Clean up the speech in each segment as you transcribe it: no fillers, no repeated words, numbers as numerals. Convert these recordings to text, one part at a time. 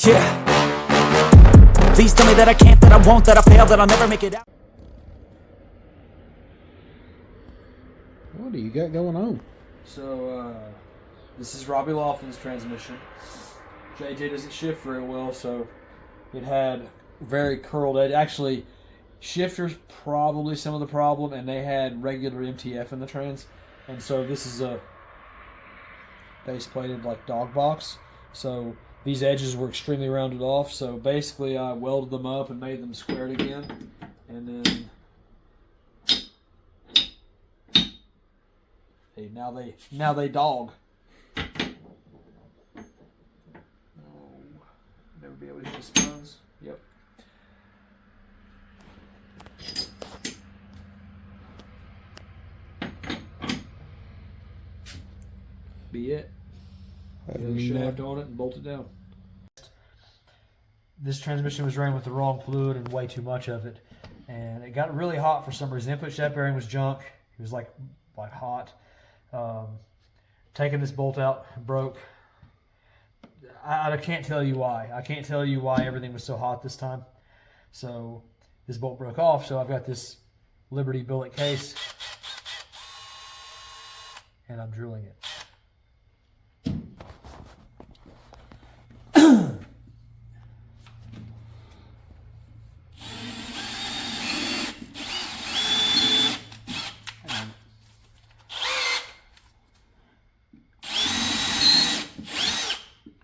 Yeah. Please tell me that I can't, that I won't, that I fail, that I'll never make it out. What do you got going on? So, this is Robbie Laughlin's transmission. JJ doesn't shift very well, so it had very curled edge. Actually, shifter's probably some of the problem, and they had regular MTF in the trans. And so this is a base-plated like dog box. So these edges were extremely rounded off. So basically I welded them up and made them squared again. And then hey, now they dog. Oh, never be able to hit the spines. Yep. Be it. Put a shaft on it and bolt it down. This transmission was running with the wrong fluid and way too much of it, and it got really hot for some reason. Input shaft bearing was junk. It was like hot. Taking this bolt out broke. I can't tell you why. I can't tell you why everything was so hot this time. So this bolt broke off. So I've got this Liberty billet case, and I'm drilling it.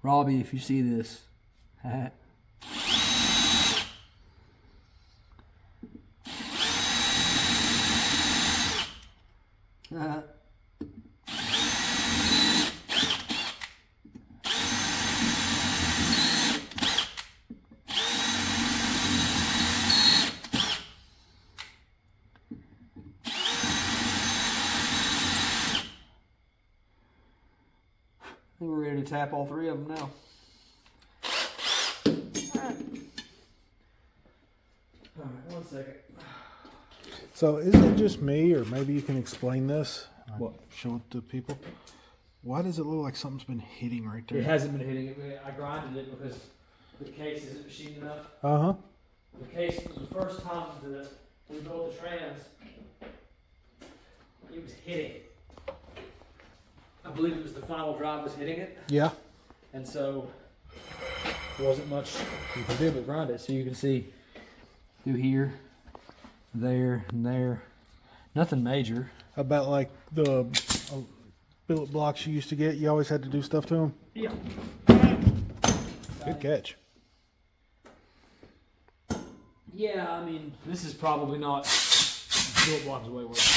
Robbie, if you see this, I think we're ready to tap all three of them now. All right, 1 second. So is it just me, or maybe you can explain this? What? Show it to people. Why does it look like something's been hitting right there? It hasn't been hitting it. I grinded it because the case isn't machined enough. Uh-huh. The case was the first time that we built the trans, it was hitting. I believe it was the final drive was hitting it. Yeah. And so there wasn't much you can do but grind it. So you can see through here, there, and there. Nothing major. About like the billet blocks you used to get, you always had to do stuff to them? Yeah. Good catch. Yeah, I mean, this is probably not billet blocks way worse.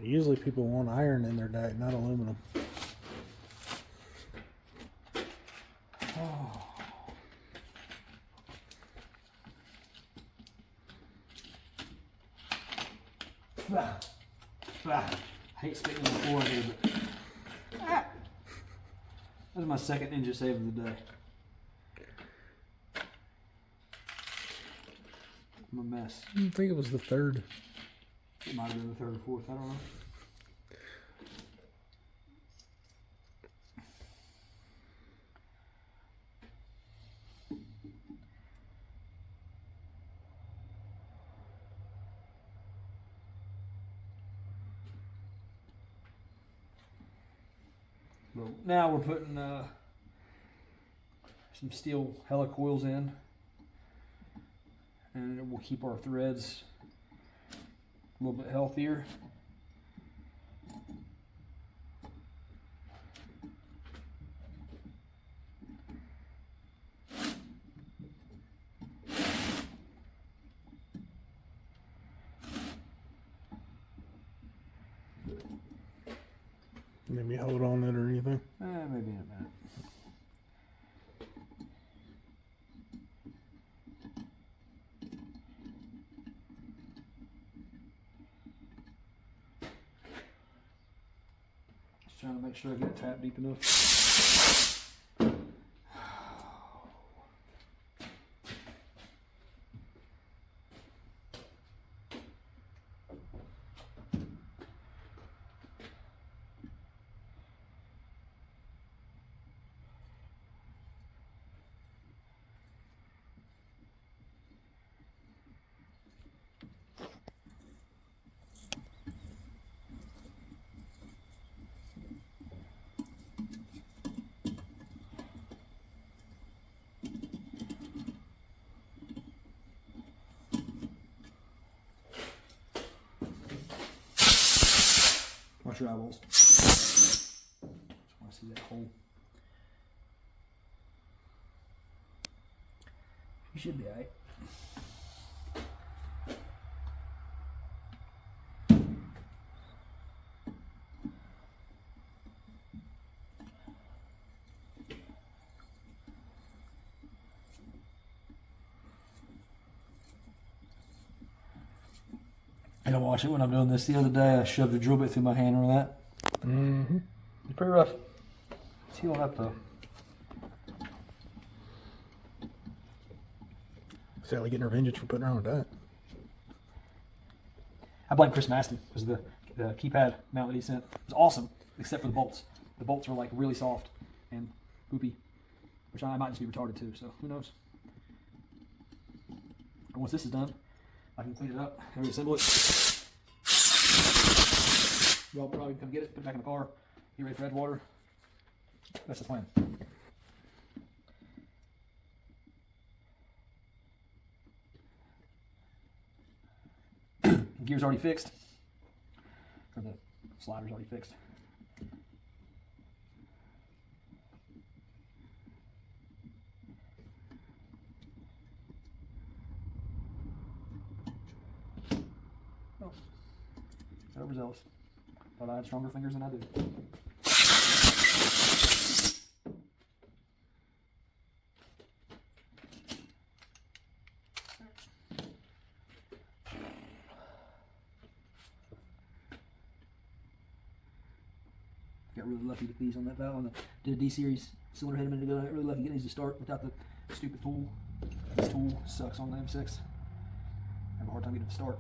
Usually people want iron in their diet, not aluminum. Oh. I hate spitting on the floor here, but that's my second ninja save of the day. I'm a mess. I think it was the third. It might have been the third or fourth, I don't know. Well, now we're putting some steel helicoils in, and it will keep our threads a little bit healthier. Maybe hold on it or anything. Maybe in a minute. Just trying to make sure I get it tapped deep enough. watch your eyeballs. Just want to see that hole. You should be alright. I gotta watch it when I'm doing this. The other day I shoved a drill bit through my hand, remember that? Mm-hmm. It's pretty rough. It's healing up though. Sally getting her vengeance for putting her on that. I blame Chris Maston because the keypad mount that he sent was awesome, except for the bolts. The bolts were like really soft and poopy, which I might just be retarded too, so who knows. And once this is done, I can clean it up and reassemble it. Y'all probably come get it, put it back in the car, get ready for red water. That's the plan. Gear's already fixed, or the slider's already fixed. Oh, got overzealous. Thought I had stronger fingers than I do. Got really lucky with these on that valve. Did a D series cylinder head a minute ago. I got really lucky getting these to start without the stupid tool. This tool sucks on the M6. I have a hard time getting it to start.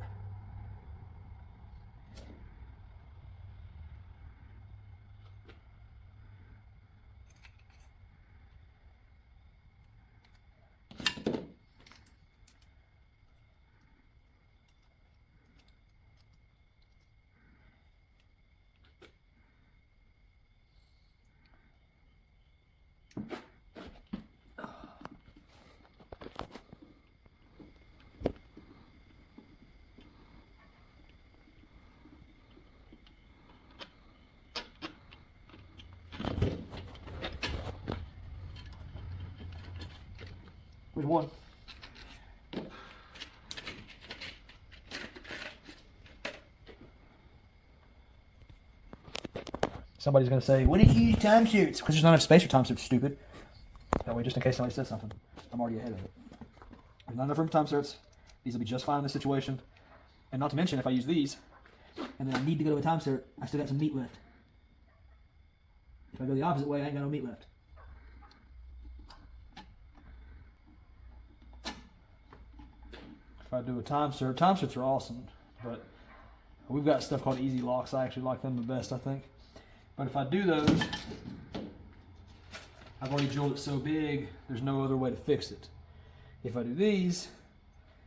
Which one? Somebody's going to say, "Why did you use time suits?" Because there's not enough space for time suits, stupid. That way, just in case somebody says something, I'm already ahead of it. There's not enough room for time suits. These will be just fine in this situation. And not to mention, if I use these, and then I need to go to a time cert, I still got some meat left. If I go the opposite way, I ain't got no meat left. If I do a time certs are awesome, but we've got stuff called easy locks. I actually like them the best, I think. But if I do those, I've already drilled it so big, there's no other way to fix it. If I do these,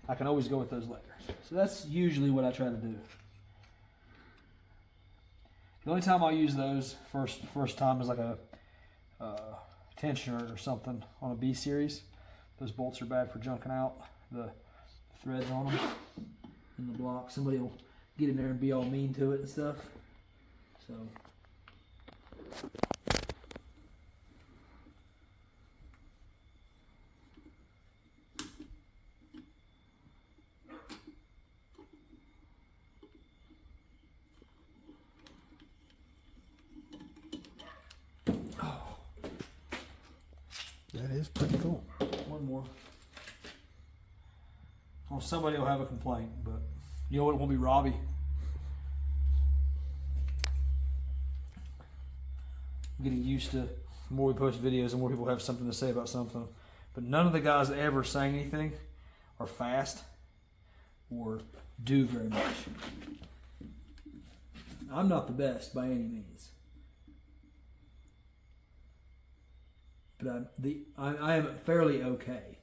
I can always go with those later. So that's usually what I try to do. The only time I'll use those first time is like a tensioner or something on a B series. Those bolts are bad for junking out the threads on them in the block. Somebody will get in there and be all mean to it and stuff. So that is pretty cool. one more. Well, somebody will have a complaint, but you know what? It won't be Robbie. I'm getting used to the more we post videos, the more people have something to say about something. But none of the guys that ever saying anything are fast or do very much. I'm not the best by any means, but I am fairly okay.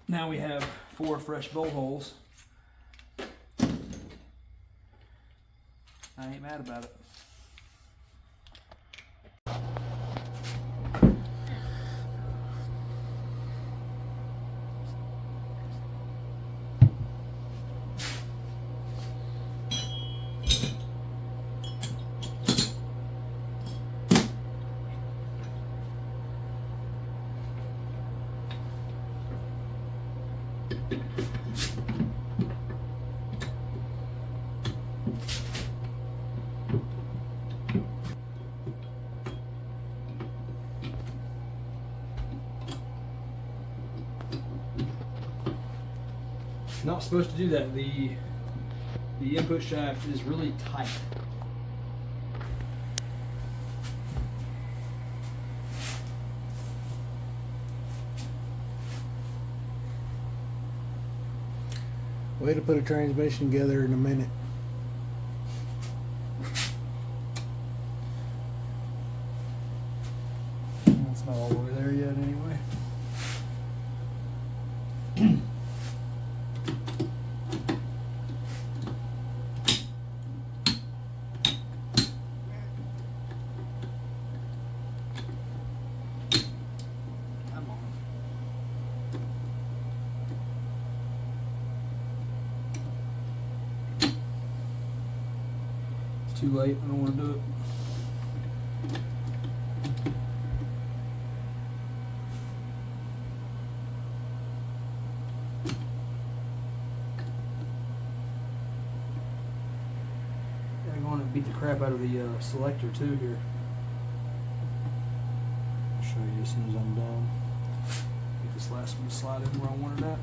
Now we have 4 fresh bolt holes. I ain't mad about it. Not supposed to do that. The input shaft is really tight. Way to put a transmission together in a minute. It's not all the way there yet anyway. Come on. It's too late. I don't want to do it. I'm going to beat the crap out of the selector too here. I'll show you as soon as I'm done. Get this last one to slide in where I want it at.